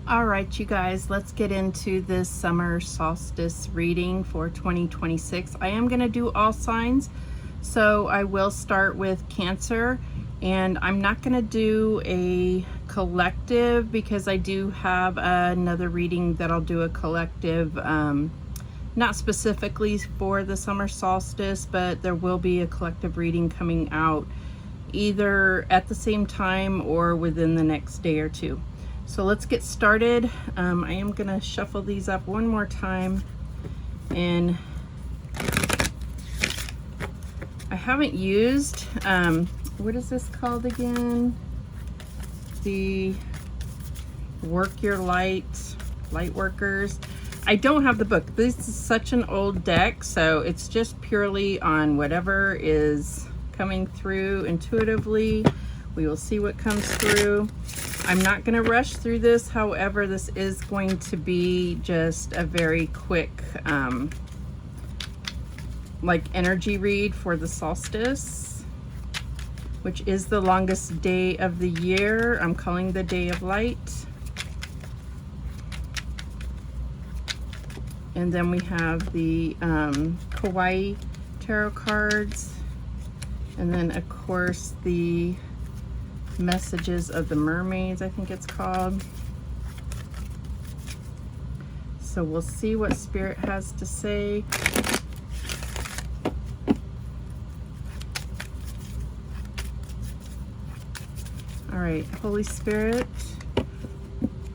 All right, you guys, let's get into this summer solstice reading for 2026. I am going to do all signs, so I will start with Cancer, and I'm not going to do a collective because I do have another reading that I'll do a collective, not specifically for the summer solstice, but there will be a collective reading coming out either at the same time or within the next day or two. So let's get started. I am gonna shuffle these up one more time, and I haven't used, what is this called again? The Work Your Light Workers. I don't have the book. This is such an old deck, so it's just purely on whatever is coming through intuitively. We will see what comes through. I'm not going to rush through this. However, this is going to be just a very quick like energy read for the solstice, which is the longest day of the year. I'm calling the Day of Light. And then we have the Kawaii tarot cards, and then of course the Messages of the Mermaids, I think it's called. So we'll see what Spirit has to say. All right, Holy Spirit,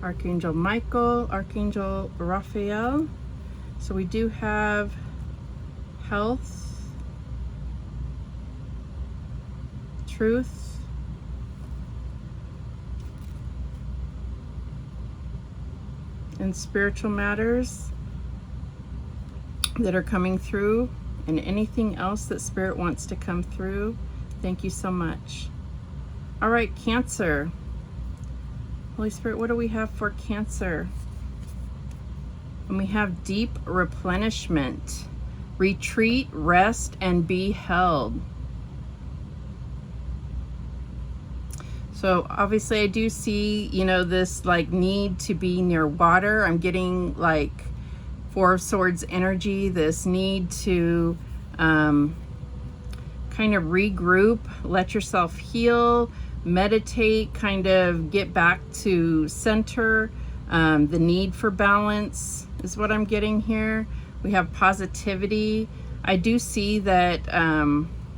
Archangel Michael, Archangel Raphael. So we do have health, truth, and spiritual matters that are coming through, and anything else that Spirit wants to come through. Thank you so much. All right, Cancer. Holy Spirit, what do we have for Cancer? And we have deep replenishment, retreat, rest, and be held. So obviously I do see, you know, this like need to be near water. I'm getting like Four of Swords energy, this need to kind of regroup, let yourself heal, meditate, kind of get back to center. The need for balance is what I'm getting here. We have positivity. I do see that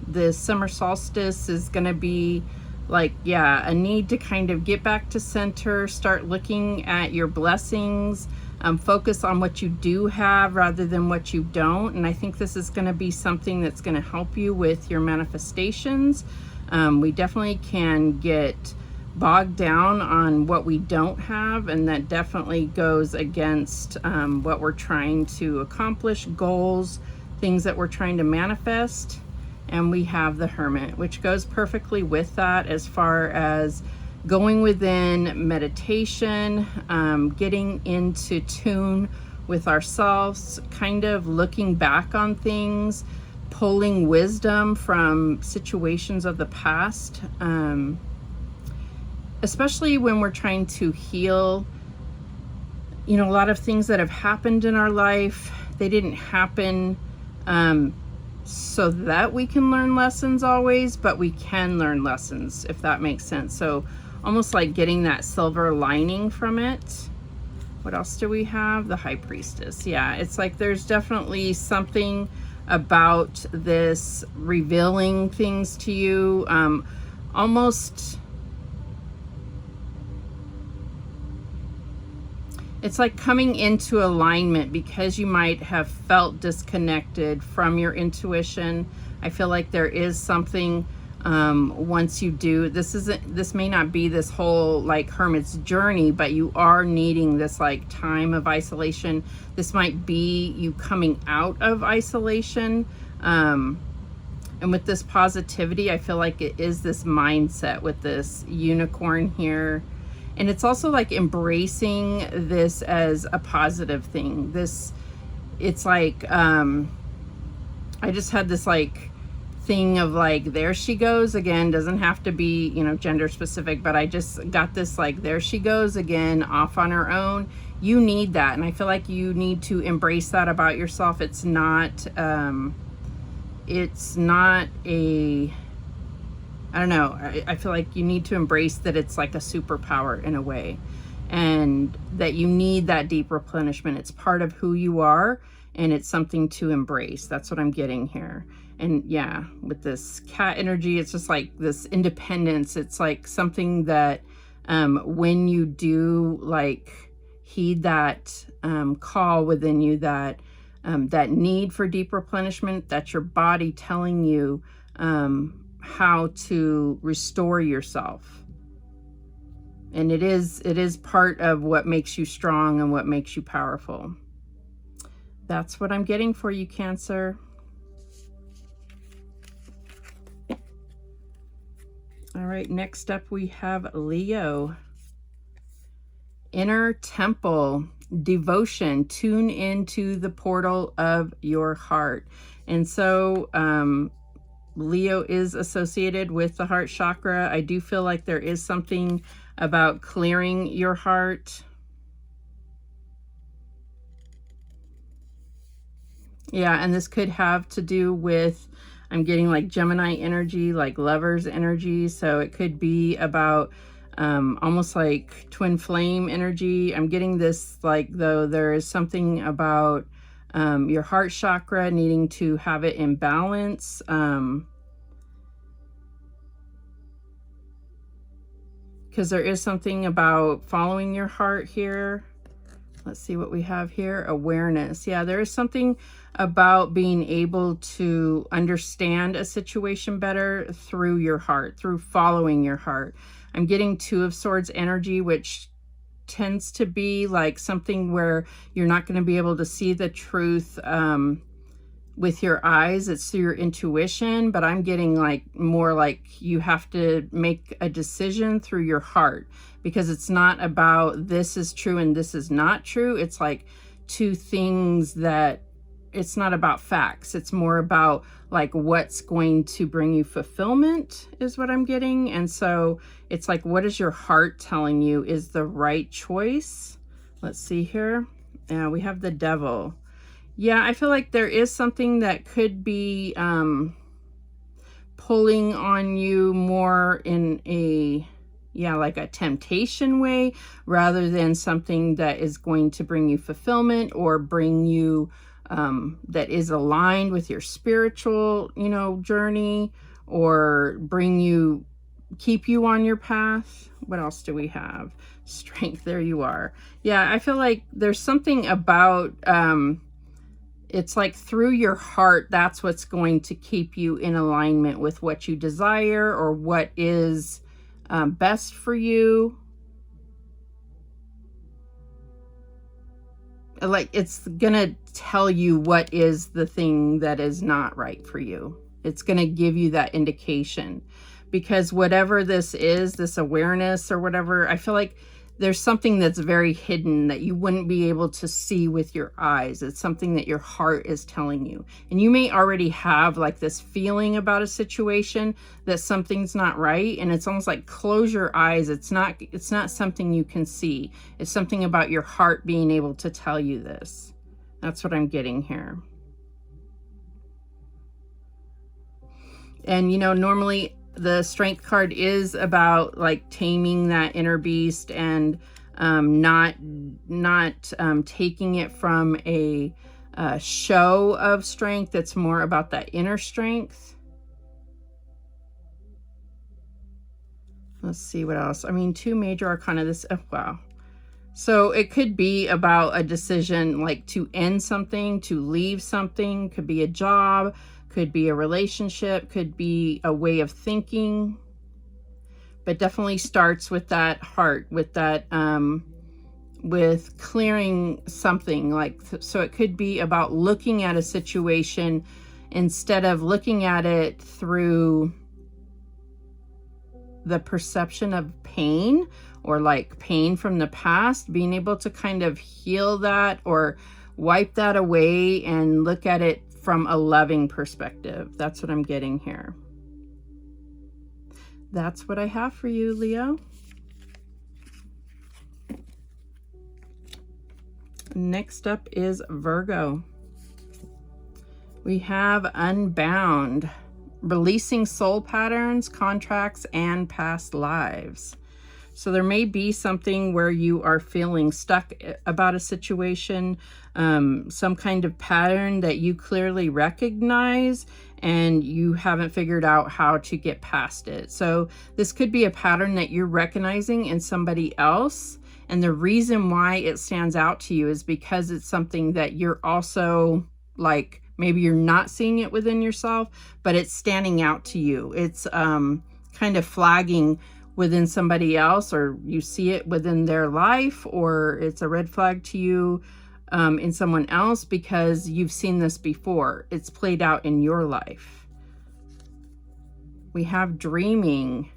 the summer solstice is going to be like, yeah, a need to kind of get back to center, start looking at your blessings, focus on what you do have rather than what you don't. And I think this is going to be something that's going to help you with your manifestations. We definitely can get bogged down on what we don't have, and that definitely goes against what we're trying to accomplish, goals, things that we're trying to manifest. And we have the Hermit, which goes perfectly with that as far as going within, meditation, getting into tune with ourselves, kind of looking back on things, pulling wisdom from situations of the past, especially when we're trying to heal. You know, a lot of things that have happened in our life, they didn't happen so that we can learn lessons always, but we can learn lessons, if that makes sense. So almost like getting that silver lining from it. What else do we have? The High Priestess. Yeah, it's like there's definitely something about this revealing things to you, almost, it's like coming into alignment because you might have felt disconnected from your intuition. I feel like there is something once you do, this may not be this whole like hermit's journey, but you are needing this like time of isolation. This might be you coming out of isolation. And with this positivity, I feel like it is this mindset with this unicorn here. And it's also like embracing this as a positive thing. It's like, I just had this like thing of like, there she goes again. Doesn't have to be, you know, gender specific, but I just got this like, there she goes again, off on her own. You need that, and I feel like you need to embrace that about yourself. It's not a, I don't know, I feel like you need to embrace that it's like a superpower in a way, and that you need that deep replenishment. It's part of who you are, and it's something to embrace. That's what I'm getting here. And yeah, with this cat energy, it's just like this independence. It's like something that when you do like heed that call within you, that that need for deep replenishment, that's your body telling you how to restore yourself. And it is part of what makes you strong and what makes you powerful. That's what I'm getting for you, Cancer. All right, next up we have Leo. Inner temple, devotion, tune into the portal of your heart. And so Leo is associated with the heart chakra. I do feel like there is something about clearing your heart. Yeah, and this could have to do with, I'm getting like Gemini energy, like Lover's energy. So it could be about almost like twin flame energy. I'm getting this like, though, there is something about your heart chakra needing to have it in balance. Because there is something about following your heart here. Let's see what we have here. Awareness. Yeah, there is something about being able to understand a situation better through your heart, through following your heart. I'm getting Two of Swords energy, which tends to be like something where you're not going to be able to see the truth with your eyes. It's through your intuition, but I'm getting like more like you have to make a decision through your heart, because it's not about this is true and this is not true. It's like two things that, it's not about facts. It's more about like what's going to bring you fulfillment is what I'm getting. And so it's like, what is your heart telling you is the right choice? Let's see here. We have the Devil. Yeah, I feel like there is something that could be pulling on you more in a, yeah, like a temptation way, rather than something that is going to bring you fulfillment or bring you that is aligned with your spiritual, you know, journey, or bring you, keep you on your path. What else do we have? Strength. There you are. Yeah, I feel like there's something about it's like through your heart, that's what's going to keep you in alignment with what you desire or what is best for you. Like it's gonna tell you what is the thing that is not right for you. It's gonna give you that indication, because whatever this is, this awareness or whatever, I feel like there's something that's very hidden that you wouldn't be able to see with your eyes. It's something that your heart is telling you. And you may already have like this feeling about a situation that something's not right. And it's almost like close your eyes. It's not something you can see. It's something about your heart being able to tell you this. That's what I'm getting here. And, you know, normally the Strength card is about like taming that inner beast and not taking it from a show of strength. It's more about that inner strength. Let's see what else. I mean, two major arcana. This, oh, wow. So it could be about a decision like to end something, to leave something. Could be a job, could be a relationship, could be a way of thinking, but definitely starts with that heart, with that, with clearing something like, so it could be about looking at a situation instead of looking at it through the perception of pain or like pain from the past, being able to kind of heal that or wipe that away and look at it from a loving perspective. That's what I'm getting here. That's what I have for you, Leo. Next up is Virgo. We have Unbound, releasing soul patterns, contracts, and past lives. So there may be something where you are feeling stuck about a situation, some kind of pattern that you clearly recognize and you haven't figured out how to get past it. So this could be a pattern that you're recognizing in somebody else. And the reason why it stands out to you is because it's something that you're also like, maybe you're not seeing it within yourself, but it's standing out to you. It's kind of flagging within somebody else, or you see it within their life, or it's a red flag to you in someone else because you've seen this before. It's played out in your life. We have dreaming.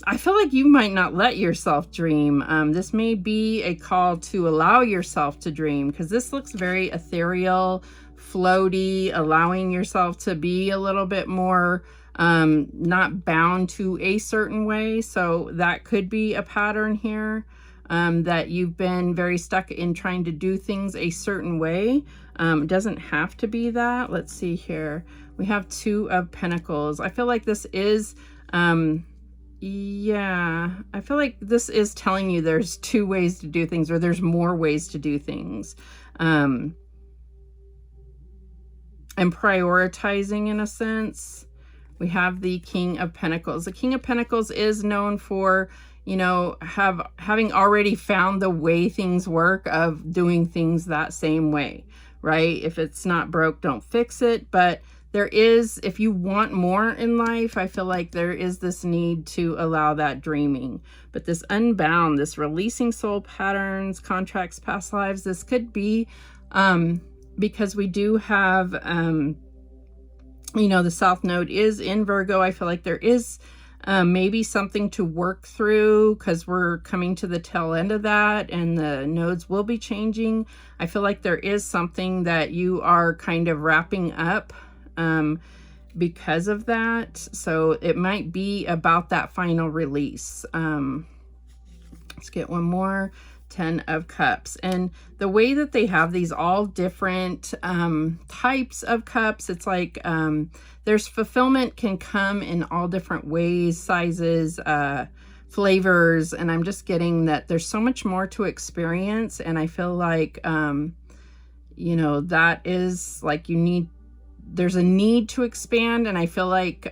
I feel like you might not let yourself dream. This may be a call to allow yourself to dream, because this looks very ethereal, floaty, allowing yourself to be a little bit more not bound to a certain way. So that could be a pattern here, that you've been very stuck in trying to do things a certain way. It doesn't have to be that. Let's see here. We have Two of Pentacles. I feel like this is, yeah, I feel like this is telling you there's two ways to do things, or there's more ways to do things. And prioritizing in a sense. We have the King of Pentacles. The King of Pentacles is known for, you know, having already found the way things work, of doing things that same way, right? If it's not broke, don't fix it. But there is, if you want more in life, I feel like there is this need to allow that dreaming. But this Unbound, this releasing soul patterns, contracts, past lives, this could be because we do have, you know, the South Node is in Virgo. I feel like there is maybe something to work through, because we're coming to the tail end of that and the nodes will be changing. I feel like there is something that you are kind of wrapping up because of that. So it might be about that final release. Let's get one more. 10 of Cups. And the way that they have these all different types of cups, it's like there's fulfillment can come in all different ways, sizes, flavors, and I'm just getting that there's so much more to experience. And I feel like you know, that is like there's a need to expand. And I feel like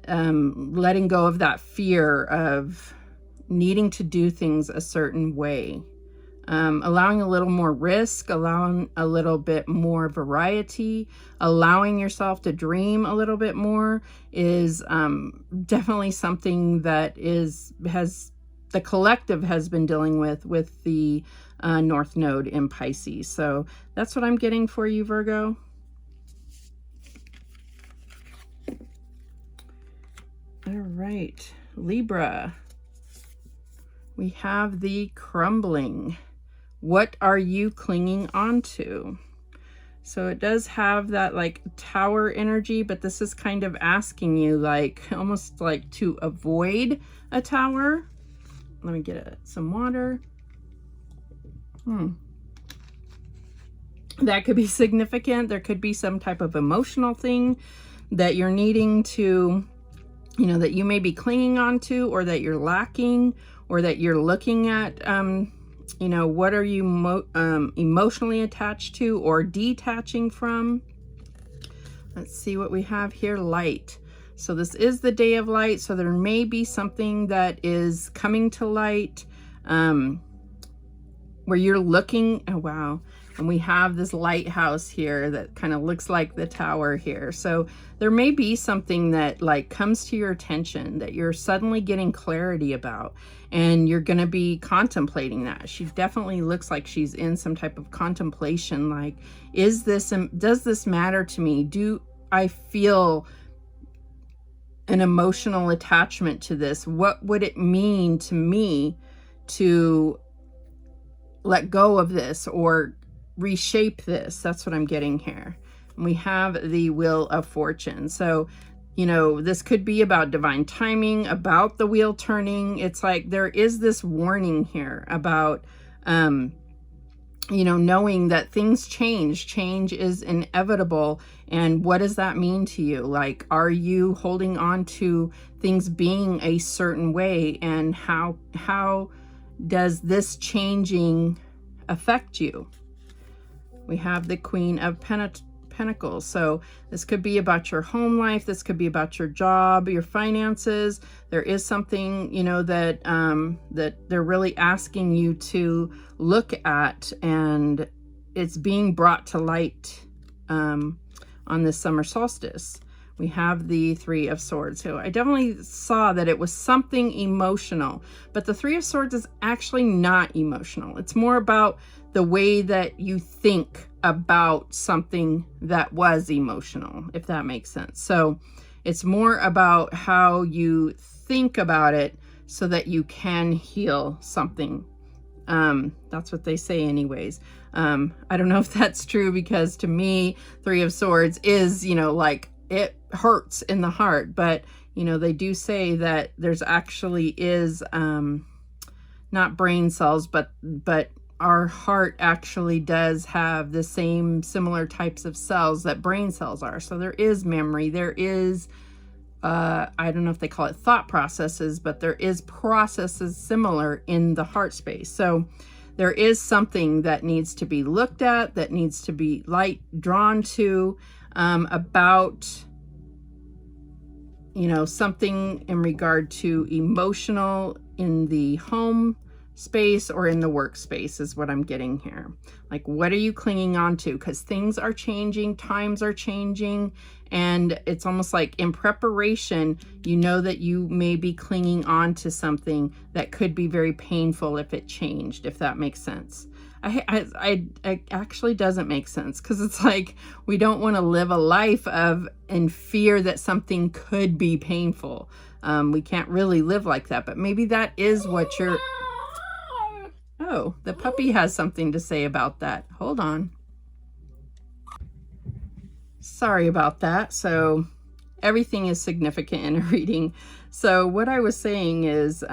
letting go of that fear of needing to do things a certain way, allowing a little more risk, allowing a little bit more variety, allowing yourself to dream a little bit more is definitely something that the collective has been dealing with the North Node in Pisces. So that's what I'm getting for you, Virgo. All right, Libra. We have the Crumbling. What are you clinging on to? So it does have that like tower energy, but this is kind of asking you like almost like to avoid a tower. Let me get some water. That could be significant. There could be some type of emotional thing that you're needing to, you know, that you may be clinging on to, or that you're lacking, or that you're looking at, you know, what are you emotionally attached to or detaching from? Let's see what we have here. Light. So this is the day of light. So there may be something that is coming to light where you're looking. Oh, wow. And we have this lighthouse here that kind of looks like the tower here. So there may be something that like comes to your attention that you're suddenly getting clarity about, and you're going to be contemplating that. She definitely looks like she's in some type of contemplation. Like, does this matter to me? Do I feel an emotional attachment to this? What would it mean to me to let go of this, or reshape this. That's what I'm getting here. And we have the Wheel of Fortune. So, you know, this could be about divine timing, about the wheel turning. It's like there is this warning here about, you know, knowing that things change. Change is inevitable. And what does that mean to you? Like, are you holding on to things being a certain way? And how does this changing affect you? We have the Queen of Pentacles. So this could be about your home life. This could be about your job, your finances. There is something, you know, that that they're really asking you to look at, and it's being brought to light on this summer solstice. We have the Three of Swords. So I definitely saw that it was something emotional, but the Three of Swords is actually not emotional. It's more about the way that you think about something that was emotional, if that makes sense. So it's more about how you think about it so that you can heal something. That's what they say anyways. I don't know if that's true, because to me, Three of Swords is, you know, like, it hurts in the heart, but you know, they do say that there's actually is not brain cells, but our heart actually does have the same similar types of cells that brain cells are. So there is memory, there is I don't know if they call it thought processes, but there is processes similar in the heart space. So there is something that needs to be looked at, that needs to be light drawn to, about, you know, something in regard to emotional in the home space or in the workspace is what I'm getting here. Like, what are you clinging on to? Because things are changing, times are changing, and it's almost like in preparation, you know that you may be clinging on to something that could be very painful if it changed, if that makes sense. I actually doesn't make sense, because it's like we don't want to live a life of in fear that something could be painful. We can't really live like that, but maybe that is what you're... Oh, the puppy has something to say about that. Hold on. Sorry about that. So everything is significant in a reading. So what I was saying is,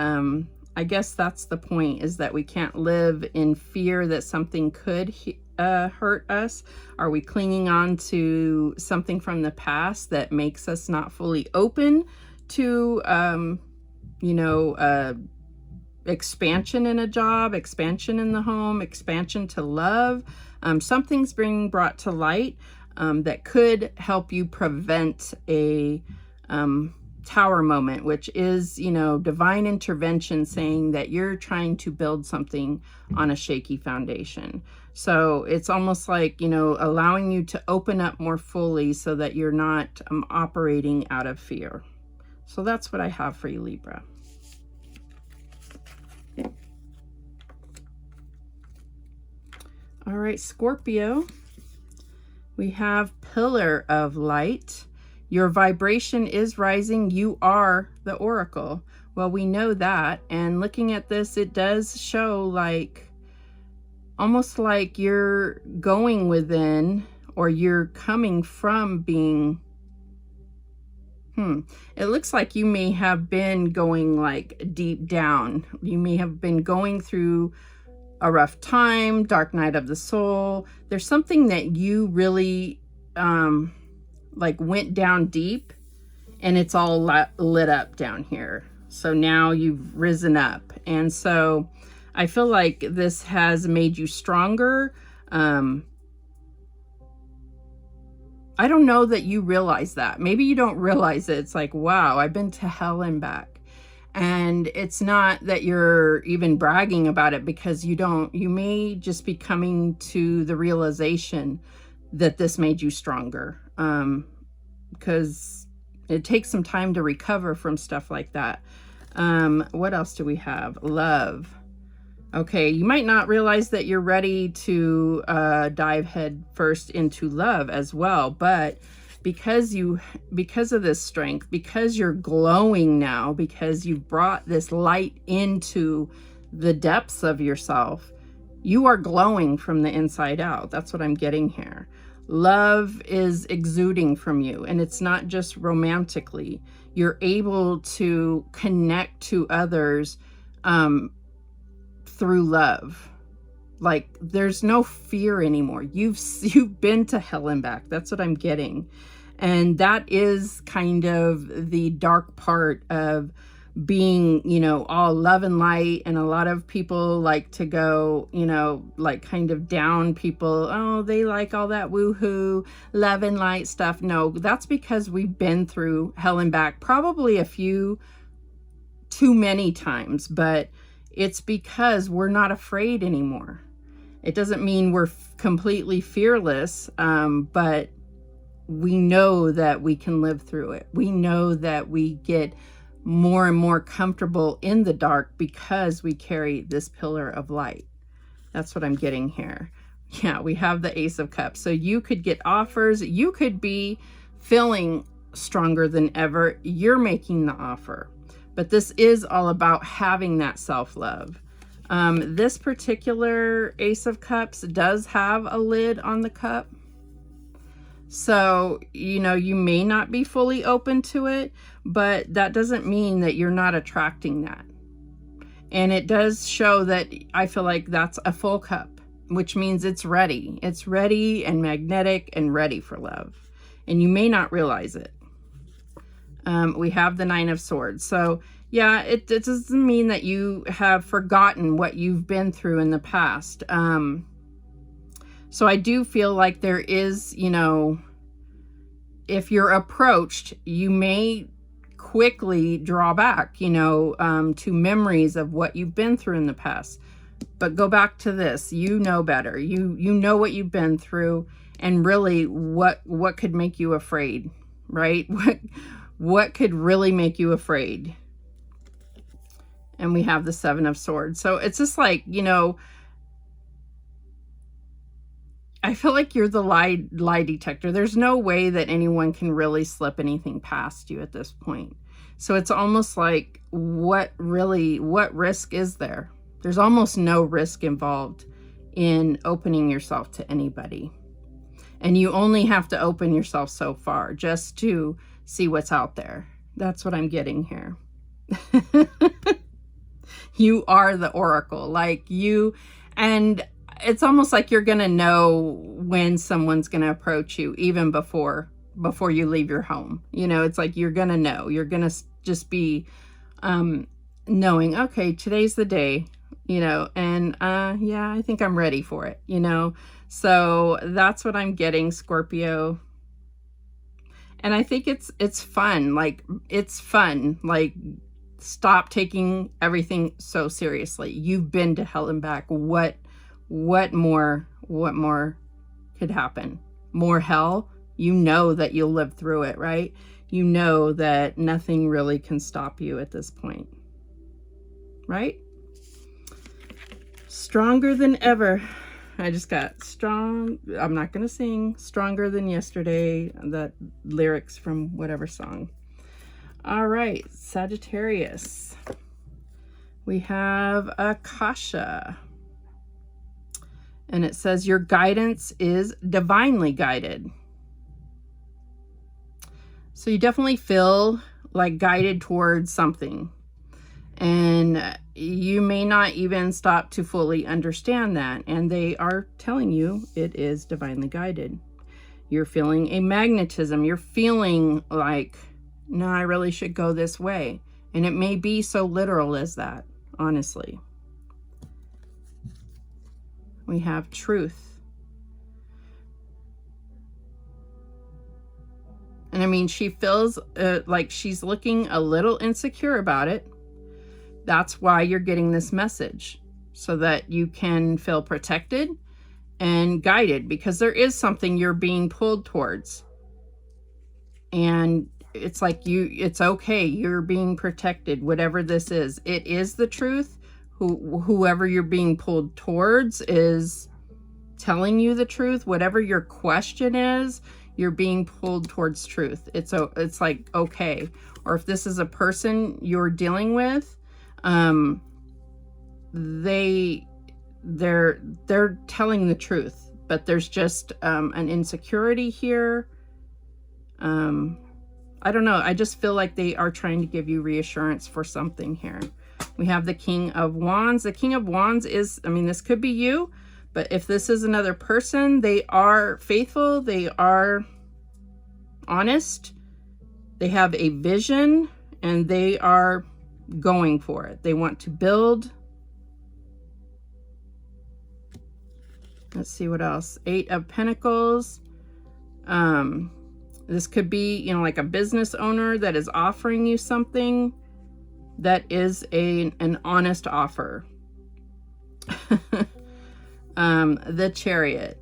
I guess that's the point, is that we can't live in fear that something could hurt us. Are we clinging on to something from the past that makes us not fully open to, you know, expansion in a job, expansion in the home, expansion to love? Something's being brought to light that could help you prevent a tower moment, which is, you know, divine intervention saying that you're trying to build something on a shaky foundation. So it's almost like, you know, allowing you to open up more fully so that you're not operating out of fear. So that's what I have for you, Libra. All right, Scorpio, we have Pillar of Light. Your vibration is rising. You are the Oracle. Well, we know that. And looking at this, it does show like, almost like you're going within, or you're coming from being, it looks like you may have been going like deep down. You may have been going through a rough time, dark night of the soul. There's something that you really like went down deep, and it's all lit up down here. So now you've risen up. And so I feel like this has made you stronger. I don't know that you realize that. Maybe you don't realize it. It's like, wow, I've been to hell and back. And it's not that you're even bragging about it, because you may just be coming to the realization that this made you stronger. Because it takes some time to recover from stuff like that. What else do we have? Love. Okay, you might not realize that you're ready to dive head first into love as well, but because of this strength, because you're glowing now, because you've brought this light into the depths of yourself, You are glowing from the inside out. That's what I'm getting here. Love is exuding from you, and it's not just romantically. You're able to connect to others through love. Like, there's no fear anymore. You've been to hell and back. That's what I'm getting. And that is kind of the dark part of being, you know, all love and light. And a lot of people like to go, you know, like kind of down people. Oh, they like all that woohoo, love and light stuff. No, that's because we've been through hell and back, probably a few too many times, but it's because we're not afraid anymore. It doesn't mean we're completely fearless, but we know that we can live through it. We know that we get more and more comfortable in the dark because we carry this pillar of light. That's what I'm getting here. Yeah, we have the Ace of Cups. So you could get offers. You could be feeling stronger than ever. You're making the offer. But this is all about having that self-love. This particular Ace of Cups does have a lid on the cup. So, you know, you may not be fully open to it, but that doesn't mean that you're not attracting that. And it does show that I feel like that's a full cup, which means it's ready. It's ready and magnetic and ready for love. And you may not realize it. We have the Nine of Swords. So yeah, it doesn't mean that you have forgotten what you've been through in the past. So I do feel like there is, you know, if you're approached, you may quickly draw back, you know, to memories of what you've been through in the past. But go back to this. You know better. You know what you've been through, and really what could make you afraid, right? What could really make you afraid? And we have the Seven of Swords. So it's just like, you know, I feel like you're the lie detector. There's no way that anyone can really slip anything past you at this point. So it's almost like, what risk is there? There's almost no risk involved in opening yourself to anybody. And you only have to open yourself so far just to see what's out there. That's what I'm getting here. You are the oracle, like you, and it's almost like you're going to know when someone's going to approach you even before you leave your home. You know, it's like you're going to know. You're going to just be knowing, okay, today's the day, you know, and yeah, I think I'm ready for it, you know. So that's what I'm getting, Scorpio. And I think it's fun. Like, it's fun. Like, stop taking everything so seriously. You've been to hell and back. What more could happen? More hell? You know that you'll live through it, right? You know that nothing really can stop you at this point, right? Stronger than ever. I just got strong. I'm not going to sing Stronger Than Yesterday, that lyrics from whatever song. All right, Sagittarius. We have Akasha. And it says, your guidance is divinely guided. So you definitely feel like guided towards something. And you may not even stop to fully understand that. And they are telling you it is divinely guided. You're feeling a magnetism. You're feeling like, no, I really should go this way. And it may be so literal as that, honestly. We have truth. And I mean, she feels like she's looking a little insecure about it. That's why you're getting this message, so that you can feel protected and guided, because there is something you're being pulled towards. And it's like it's okay. You're being protected, whatever this is. It is the truth. Whoever you're being pulled towards is telling you the truth. Whatever your question is, you're being pulled towards truth. It's like, okay. Or if this is a person you're dealing with, they they're telling the truth, but there's just an insecurity here. I don't know. I just feel like they are trying to give you reassurance for something here. We have the King of Wands. The King of Wands is, I mean, this could be you, but if this is another person, they are faithful. They are honest. They have a vision and they are going for it. They want to build. Let's see what else. 8 of Pentacles. This could be, you know, like a business owner that is offering you something that is an honest offer. The Chariot.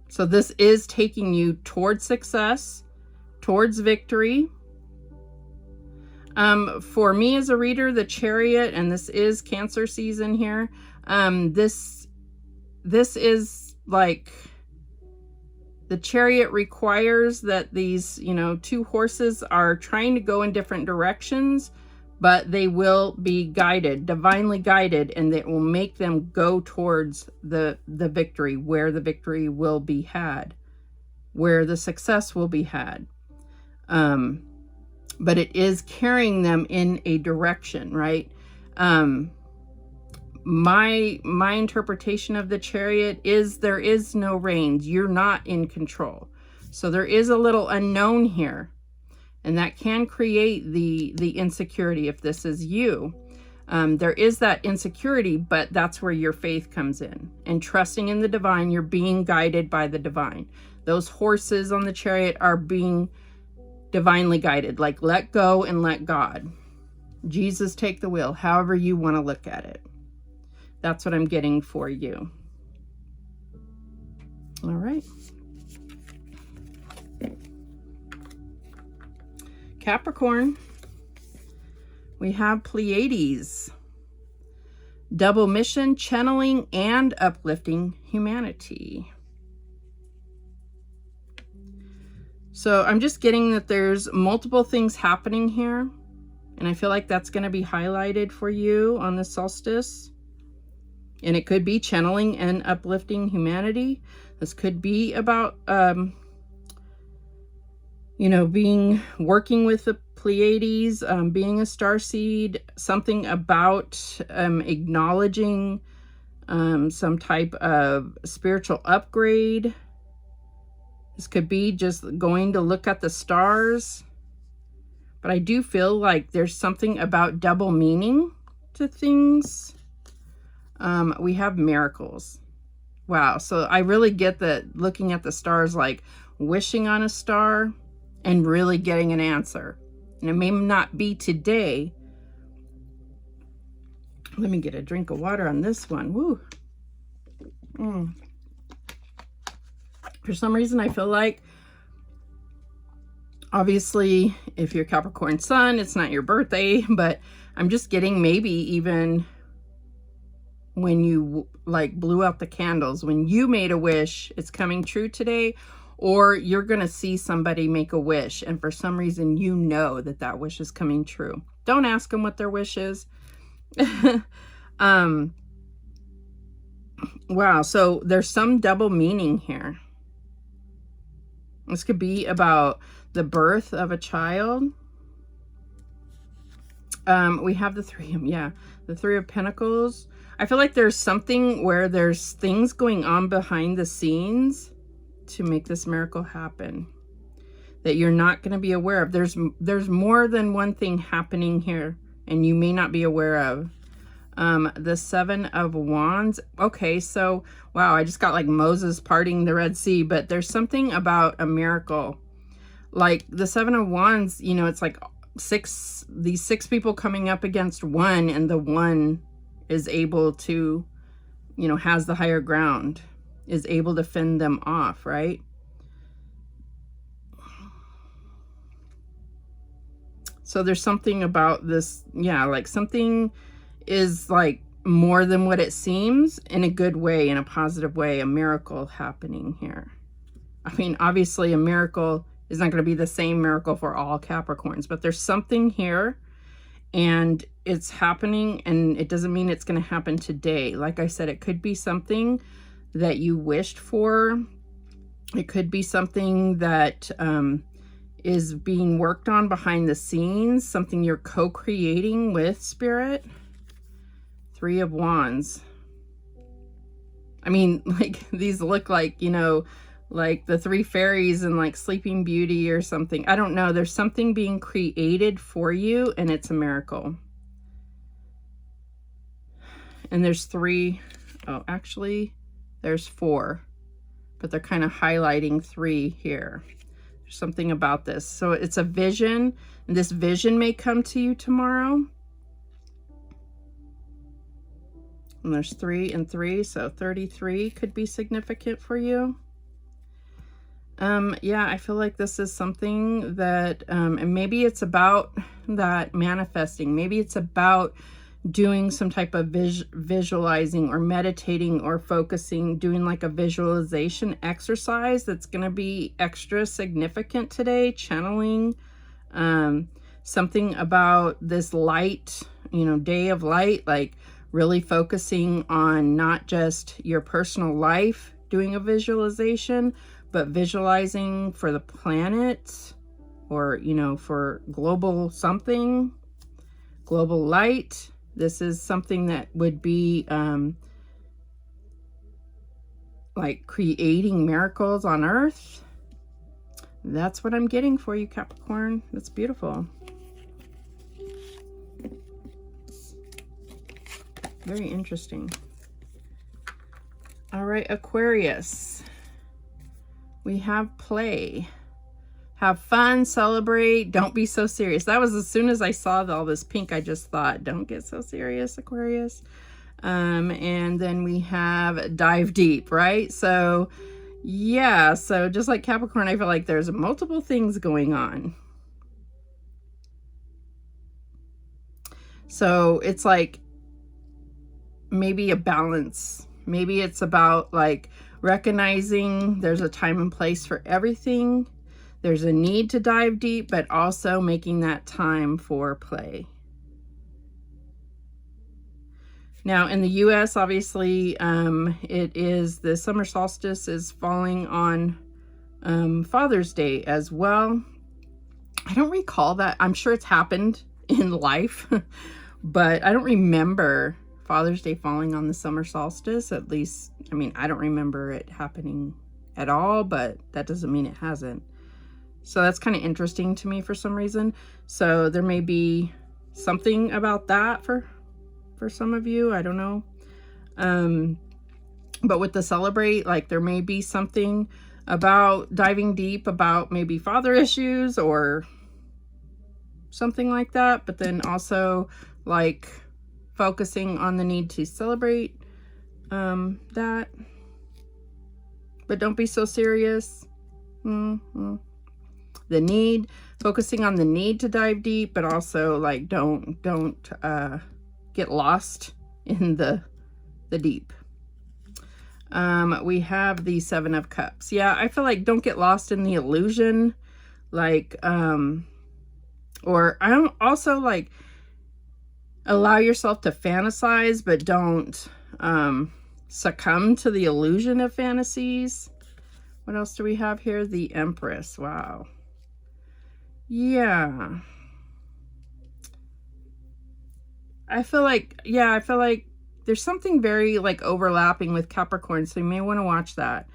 So this is taking you towards success, towards victory. For me as a reader, the Chariot, and this is Cancer season here, this is like, the Chariot requires that these, you know, 2 horses are trying to go in different directions, but they will be guided, divinely guided, and it will make them go towards the victory, where the victory will be had, where the success will be had. But it is carrying them in a direction, right? My interpretation of the Chariot is there is no reins. You're not in control. So there is a little unknown here. And that can create the insecurity if this is you. There is that insecurity, but that's where your faith comes in. And trusting in the divine, you're being guided by the divine. Those horses on the Chariot are being divinely guided. Like, let go and let God. Jesus, take the wheel, however you want to look at it. That's what I'm getting for you. All right. Capricorn, we have Pleiades. Double mission, channeling, and uplifting humanity. So I'm just getting that there's multiple things happening here. And I feel like that's going to be highlighted for you on the solstice. And it could be channeling and uplifting humanity. This could be about, you know, working with the Pleiades, being a starseed, something about acknowledging some type of spiritual upgrade. This could be just going to look at the stars. But I do feel like there's something about double meaning to things. We have miracles. Wow. So I really get that looking at the stars, like wishing on a star and really getting an answer. And it may not be today. Let me get a drink of water on this one. Woo. For some reason, I feel like, obviously, if you're Capricorn sun, it's not your birthday, but I'm just getting maybe even when you like blew out the candles, when you made a wish, it's coming true today, or you're going to see somebody make a wish. And for some reason, you know that that wish is coming true. Don't ask them what their wish is. Wow. So there's some double meaning here. This could be about the birth of a child. We have the Three of Pentacles. I feel like there's something where there's things going on behind the scenes to make this miracle happen that you're not going to be aware of. There's more than one thing happening here and you may not be aware of. The Seven of Wands. Okay, so wow, I just got like Moses parting the Red Sea, but there's something about a miracle. Like the Seven of Wands, you know, it's like these six people coming up against one, and the one is able to, you know, has the higher ground, is able to fend them off, right? So there's something about this, yeah, like something is like more than what it seems, in a good way, in a positive way, a miracle happening here. I mean, obviously a miracle is not going to be the same miracle for all Capricorns, but there's something here. and it's happening, and it doesn't mean it's going to happen today. Like I said, it could be something that you wished for. It could be something that is being worked on behind the scenes, something you're co-creating with Spirit. 3 of Wands. I mean, like, these look like, you know, like the 3 fairies and like Sleeping Beauty or something. I don't know. There's something being created for you, and it's a miracle. And there's 3. Oh, actually, there's 4. But they're kind of highlighting 3 here. There's something about this. So it's a vision, and this vision may come to you tomorrow. And there's 3 and 3, so 33 could be significant for you. Yeah, I feel like this is something that, and maybe it's about that manifesting. Maybe it's about doing some type of visualizing or meditating or focusing, doing like a visualization exercise that's going to be extra significant today, channeling something about this light, you know, day of light, like really focusing on not just your personal life, doing a visualization, but visualizing for the planet, or, you know, for global something, global light. This is something that would be like creating miracles on earth. That's what I'm getting for you, Capricorn. That's beautiful. Very interesting. All right, Aquarius. We have play. Have fun, celebrate, don't be so serious. That was as soon as I saw all this pink, I just thought, don't get so serious, Aquarius. And then we have dive deep, right? So yeah, so just like Capricorn, I feel like there's multiple things going on. So it's like maybe a balance. Maybe it's about like recognizing there's a time and place for everything. There's a need to dive deep, but also making that time for play. Now in the US, obviously, it is the summer solstice is falling on Father's Day as well. I don't recall that. I'm sure it's happened in life, but I don't remember Father's Day falling on the summer solstice. At least, I mean, I don't remember it happening at all, but that doesn't mean it hasn't. So that's kind of interesting to me for some reason. So there may be something about that for some of you. I don't know. But with the celebrate, like there may be something about diving deep about maybe father issues or something like that. But then also like focusing on the need to celebrate that. But don't be so serious. The need, focusing on the need to dive deep, but also like don't get lost in the deep. We have the 7 of Cups. Yeah, I feel like don't get lost in the illusion. Like, or I don't also like allow yourself to fantasize, but don't succumb to the illusion of fantasies. What else do we have here? The Empress. Wow. Yeah. I feel like there's something very like overlapping with Capricorn, so you may want to watch that.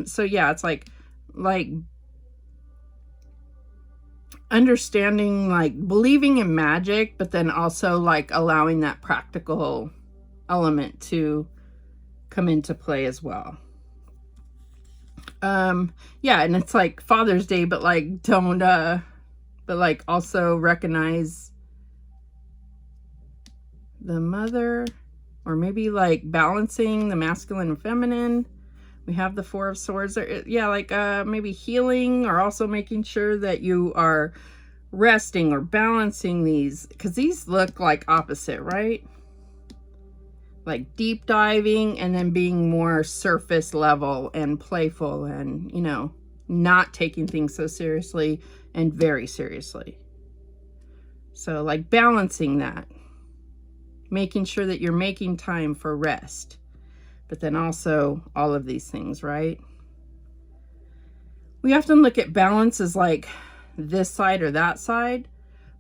So yeah, it's like understanding, like believing in magic, but then also like allowing that practical element to come into play as well. Yeah, and it's like Father's Day, but like don't but like also recognize the mother, or maybe like balancing the masculine and feminine. We have the 4 of Swords. Yeah, like maybe healing, or also making sure that you are resting or balancing these, because these look like opposite, right? Like deep diving and then being more surface level and playful, and, you know, not taking things so seriously and very seriously. So like balancing that, making sure that you're making time for rest, but then also all of these things, right? We often look at balance as like this side or that side,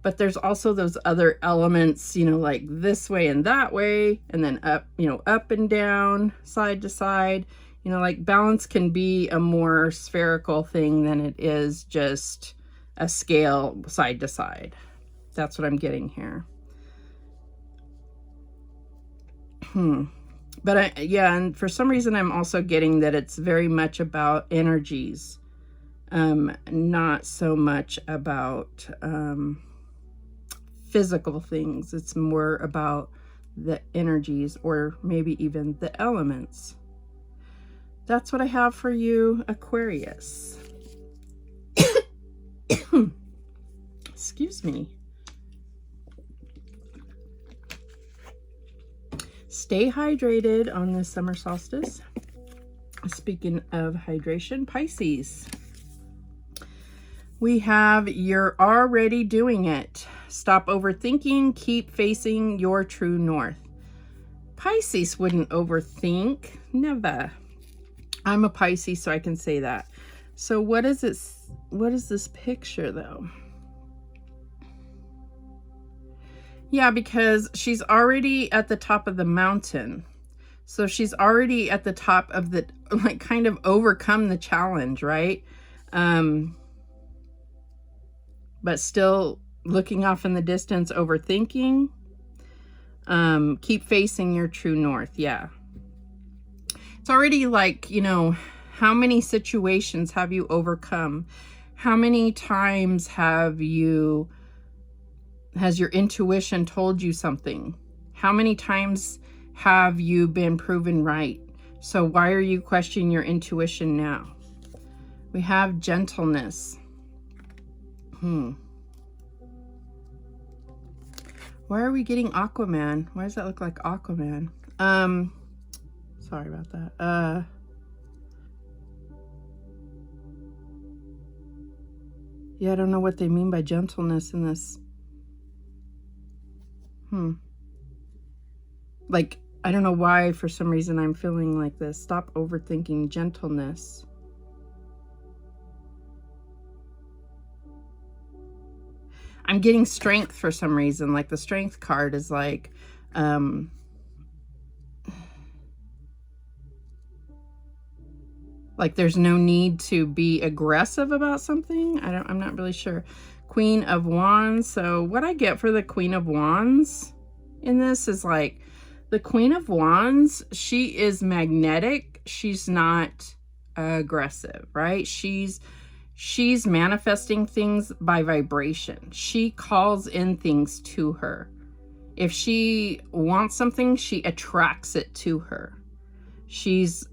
but there's also those other elements, you know, like this way and that way, and then up, you know, up and down, side to side. You know, like balance can be a more spherical thing than it is just a scale side to side. That's what I'm getting here. But yeah, and for some reason I'm also getting that it's very much about energies, not so much about physical things. It's more about the energies, or maybe even the elements. That's what I have for you, Aquarius. Excuse me. Stay hydrated on this summer solstice. Speaking of hydration, Pisces. We have you're already doing it. Stop overthinking. Keep facing your true north. Pisces wouldn't overthink. Never. I'm a Pisces, so I can say that. So what is this? What is this picture though? Yeah, because she's already at the top of the mountain. So she's already at the top of the, like, kind of overcome the challenge, right? But still looking off in the distance, overthinking. Keep facing your true north. Yeah. It's already like, you know, how many situations have you overcome? How many times has your intuition told you something? How many times have you been proven right? So why are you questioning your intuition now? We have gentleness. Why are we getting Aquaman? Why does that look like Aquaman? Sorry about that. Yeah, I don't know what they mean by gentleness in this. Like, I don't know why, for some reason, I'm feeling like this. Stop overthinking. Gentleness. I'm getting strength for some reason. Like, the strength card is like, like there's no need to be aggressive about something. I'm not really sure. Queen of Wands. So what I get for the Queen of Wands in this is like, the Queen of Wands, she is magnetic. She's not aggressive, right? She's manifesting things by vibration. She calls in things to her. If she wants something, she attracts it to her. She's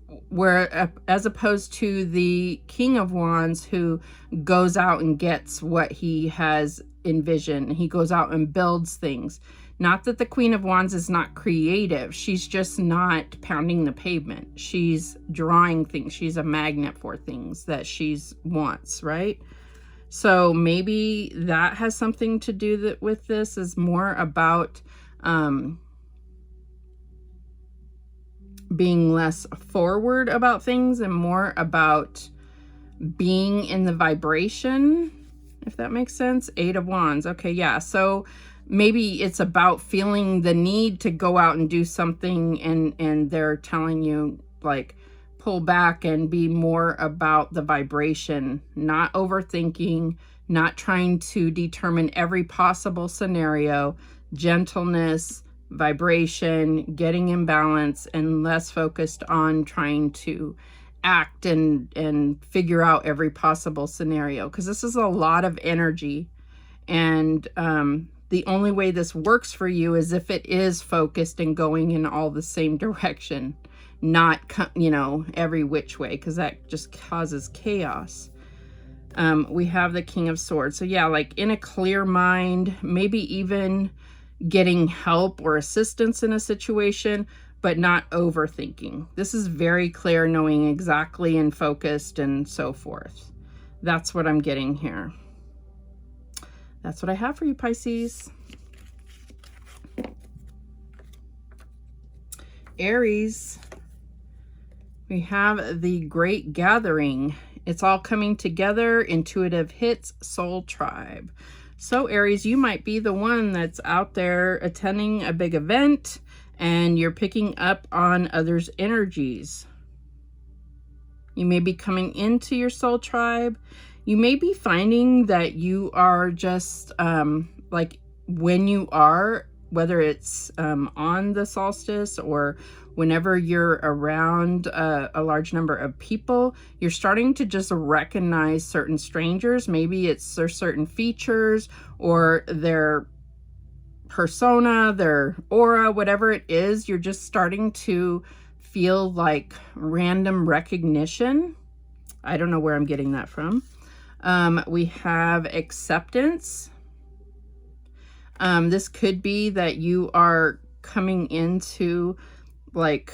as opposed to the King of Wands, who goes out and gets what he has envisioned. He goes out and builds things. Not that the Queen of Wands is not creative. She's just not pounding the pavement. She's drawing things. She's a magnet for things that she wants, right? So maybe that has something to do with this, is more about being less forward about things and more about being in the vibration, if that makes sense. Eight of Wands. Okay, yeah. So maybe it's about feeling the need to go out and do something, and they're telling you, like, pull back and be more about the vibration, not overthinking, not trying to determine every possible scenario. Gentleness, vibration, getting in balance, and less focused on trying to act and figure out every possible scenario, because this is a lot of energy. And the only way this works for you is if it is focused and going in all the same direction, not, you know, every which way, because that just causes chaos. We have the King of Swords. So yeah, like in a clear mind, maybe even getting help or assistance in a situation, but not overthinking. This is very clear, knowing exactly and focused and so forth. That's what I'm getting here. That's what I have for you, Pisces. Aries, we have the Great Gathering. It's all coming together, intuitive hits, soul tribe. So Aries, you might be the one that's out there attending a big event and you're picking up on others' energies. You may be coming into your soul tribe. You may be finding that you are just like when you are, whether it's on the solstice or whenever you're around a large number of people, you're starting to just recognize certain strangers. Maybe it's their certain features or their persona, their aura, whatever it is. You're just starting to feel like random recognition. I don't know where I'm getting that from. We have acceptance. This could be that you are coming into like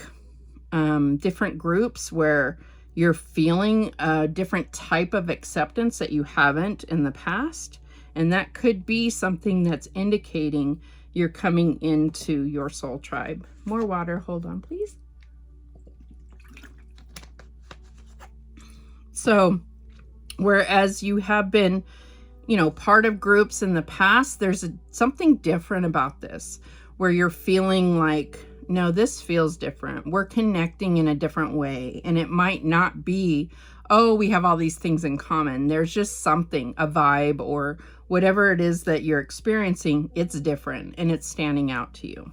different groups where you're feeling a different type of acceptance that you haven't in the past. And that could be something that's indicating you're coming into your soul tribe. More water, hold on, please. So, whereas you have been, you know, part of groups in the past, there's something different about this where you're feeling like, no, this feels different. We're connecting in a different way. And it might not be, oh, we have all these things in common. There's just something, a vibe or whatever it is that you're experiencing, it's different and it's standing out to you.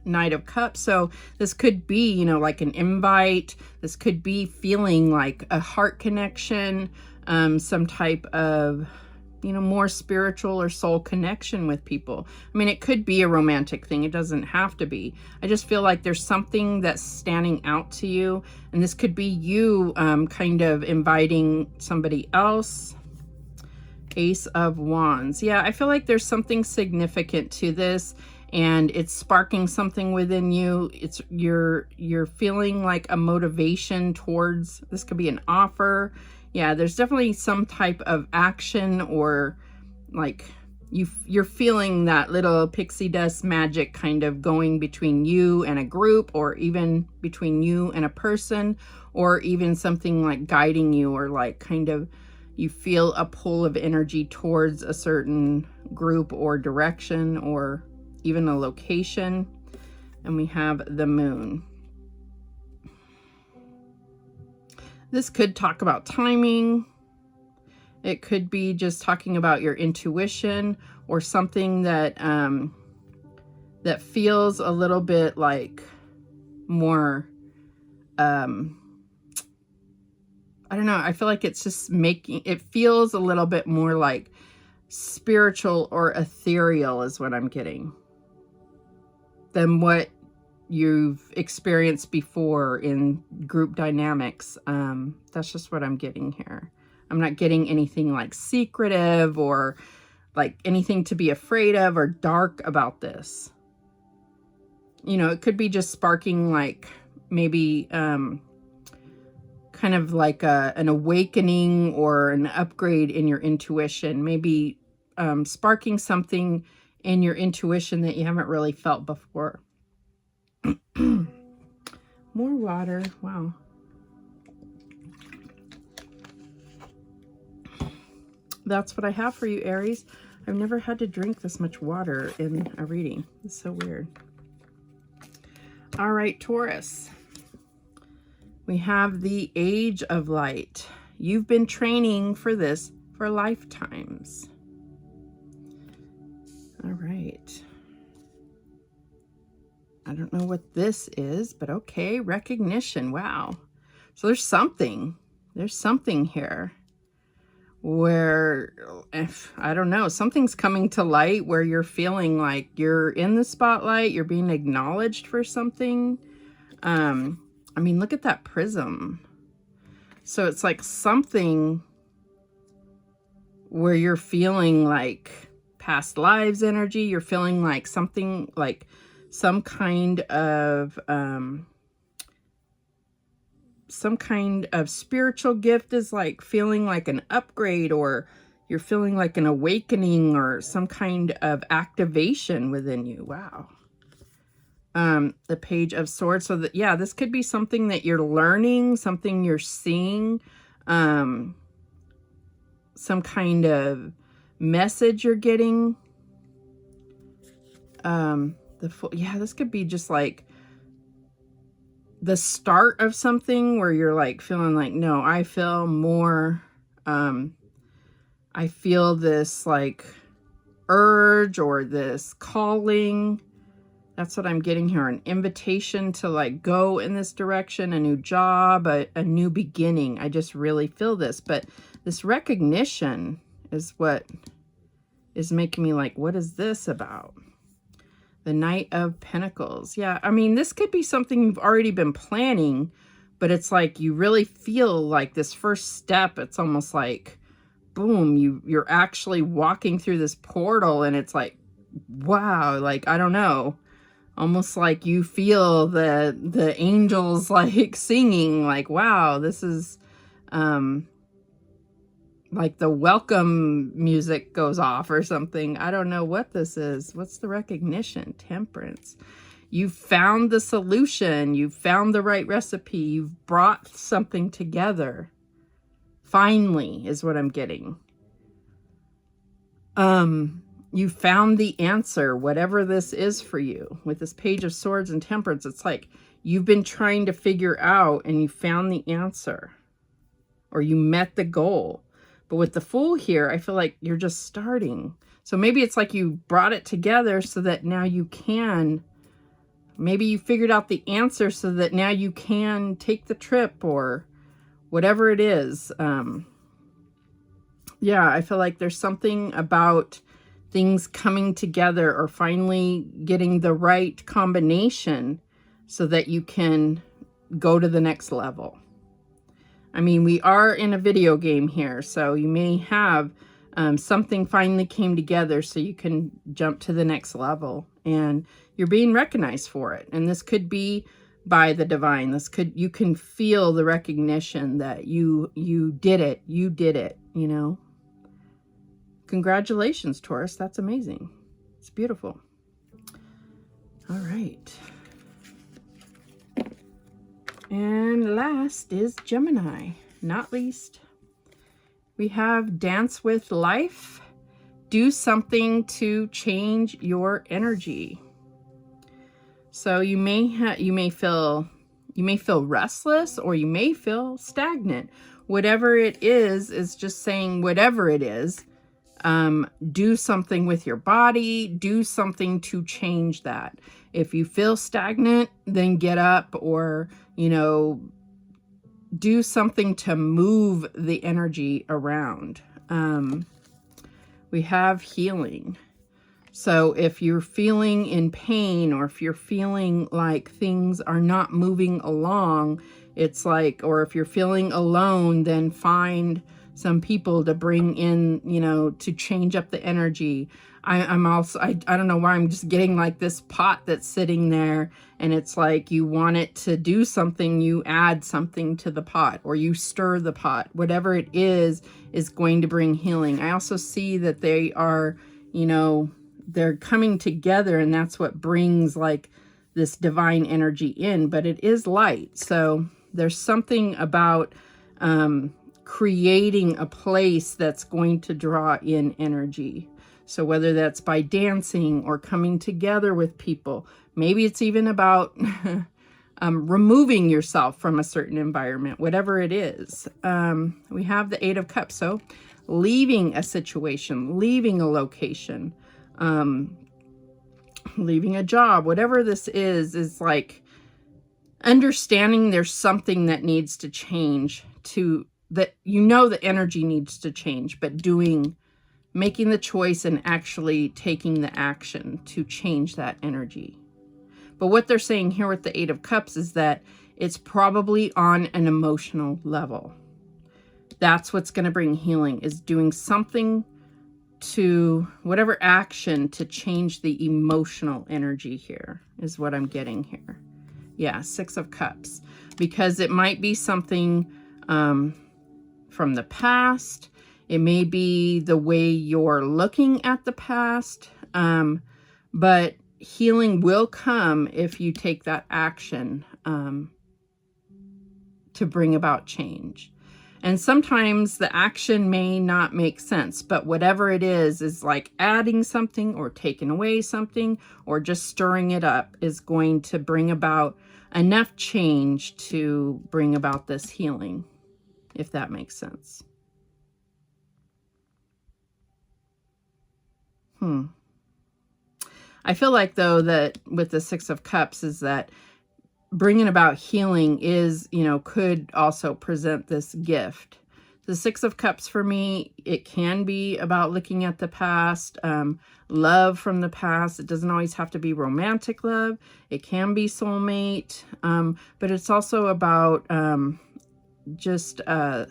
Knight of Cups. So this could be, you know, like an invite. This could be feeling like a heart connection, some type of, you know, more spiritual or soul connection with people. I mean, it could be a romantic thing. It doesn't have to be. I just feel like there's something that's standing out to you. And this could be you kind of inviting somebody else. Ace of Wands. Yeah, I feel like there's something significant to this. And it's sparking something within you. It's you're feeling like a motivation towards, this could be an offer. Yeah, there's definitely some type of action or like you're feeling that little pixie dust magic kind of going between you and a group, or even between you and a person, or even something like guiding you, or like kind of you feel a pull of energy towards a certain group or direction or even a location. And we have the Moon. This could talk about timing. It could be just talking about your intuition or something that that feels a little bit like more I don't know, I feel like it's just making it feels a little bit more like spiritual or ethereal is what I'm getting than what you've experienced before in group dynamics. That's just what I'm getting here. I'm not getting anything like secretive or like anything to be afraid of or dark about this. You know, it could be just sparking like maybe kind of like an awakening or an upgrade in your intuition. Maybe sparking something in your intuition that you haven't really felt before. More water. Wow. That's what I have for you, Aries. I've never had to drink this much water in a reading. It's so weird. All right, Taurus. We have the Age of Light. You've been training for this for lifetimes. All right. I don't know what this is, but okay. Recognition. Wow. So there's something here where, I don't know, something's coming to light where you're feeling like you're in the spotlight, you're being acknowledged for something. I mean, look at that prism. So it's like something where you're feeling like past lives energy. You're feeling like something like some kind of spiritual gift is like feeling like an upgrade, or you're feeling like an awakening or some kind of activation within you. Wow. The Page of Swords. So that, yeah, this could be something that you're learning, something you're seeing, some kind of message you're getting. Yeah, this could be just like the start of something where you're like feeling like, no, I feel more, I feel this like urge or this calling. That's what I'm getting here. An invitation to like go in this direction, a new job, a new beginning. I just really feel this. But this recognition is what is making me like, what is this about? The Knight of Pentacles. Yeah, I mean, this could be something you've already been planning, but it's like you really feel like this first step, it's almost like, boom, you're actually walking through this portal and it's like, wow, like, I don't know. Almost like you feel the angels like singing, like, wow, this is like the welcome music goes off or something. I don't know what this is. What's the recognition? Temperance. You found the solution. You found the right recipe. You've brought something together. Finally is what I'm getting. You found the answer, whatever this is for you. With this Page of Swords and Temperance, it's like you've been trying to figure out and you found the answer. Or you met the goal. But with the Fool here, I feel like you're just starting. So maybe it's like you brought it together so that now you can, maybe you figured out the answer so that now you can take the trip or whatever it is. Yeah, I feel like there's something about things coming together or finally getting the right combination so that you can go to the next level. I mean, we are in a video game here, so you may have something finally came together so you can jump to the next level and you're being recognized for it. And this could be by the divine. You can feel the recognition that you did it, you know. Congratulations, Taurus. That's amazing. It's beautiful. All right. And last is Gemini, not least. We have Dance with Life. Do something to change your energy. So you may feel restless or you may feel stagnant. Whatever it is just saying whatever it is, do something with your body, do something to change that. If you feel stagnant, then get up or, you know, do something to move the energy around. We have healing. So if you're feeling in pain or if you're feeling like things are not moving along, it's like, or if you're feeling alone, then find some people to bring in, you know, to change up the energy. I don't know why I'm just getting like this pot that's sitting there and it's like you want it to do something, you add something to the pot or you stir the pot. Whatever it is going to bring healing. I also see that they are, you know, they're coming together and that's what brings like this divine energy in, but it is light. So there's something about creating a place that's going to draw in energy. So whether that's by dancing or coming together with people, maybe it's even about removing yourself from a certain environment, whatever it is. We have the Eight of Cups. So leaving a situation, leaving a location, leaving a job, whatever this is like understanding there's something that needs to change, to that, you know, the energy needs to change, but making the choice and actually taking the action to change that energy. But what they're saying here with the Eight of Cups is that it's probably on an emotional level. That's what's going to bring healing, is doing something to, whatever action to change the emotional energy here is what I'm getting here. Yeah, Six of Cups. Because it might be something from the past. It may be the way you're looking at the past, but healing will come if you take that action to bring about change. And sometimes the action may not make sense, but whatever it is like adding something or taking away something or just stirring it up is going to bring about enough change to bring about this healing, if that makes sense. I feel like, though, that with the Six of Cups is that bringing about healing is, you know, could also present this gift. The Six of Cups for me, it can be about looking at the past, love from the past. It doesn't always have to be romantic love. It can be soulmate, but it's also about just the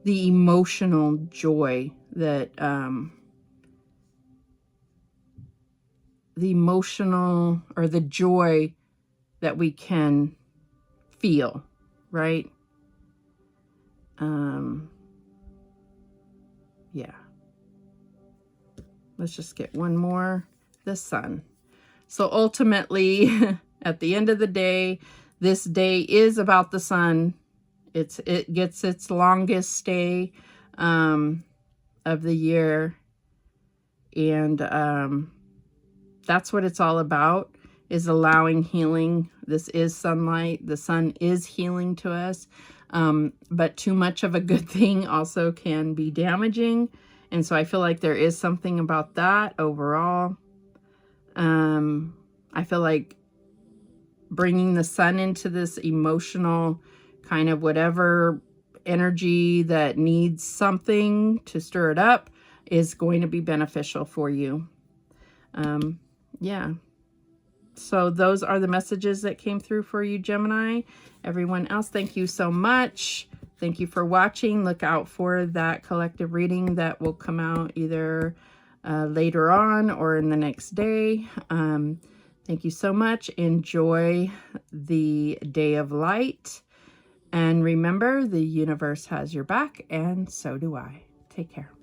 emotional joy that the emotional or the joy that we can feel, right? Yeah. Let's just get one more. The Sun. So ultimately, at the end of the day, this day is about the Sun. It gets its longest stay of the year. And that's what it's all about, is allowing healing. This is sunlight. The sun is healing to us. But too much of a good thing also can be damaging. And so I feel like there is something about that overall. I feel like bringing the sun into this emotional kind of whatever energy that needs something to stir it up is going to be beneficial for you. Yeah. So those are the messages that came through for you, Gemini. Everyone else, thank you so much. Thank you for watching. Look out for that collective reading that will come out either later on or in the next day. Thank you so much. Enjoy the day of light. And remember, the universe has your back, and so do I. Take care.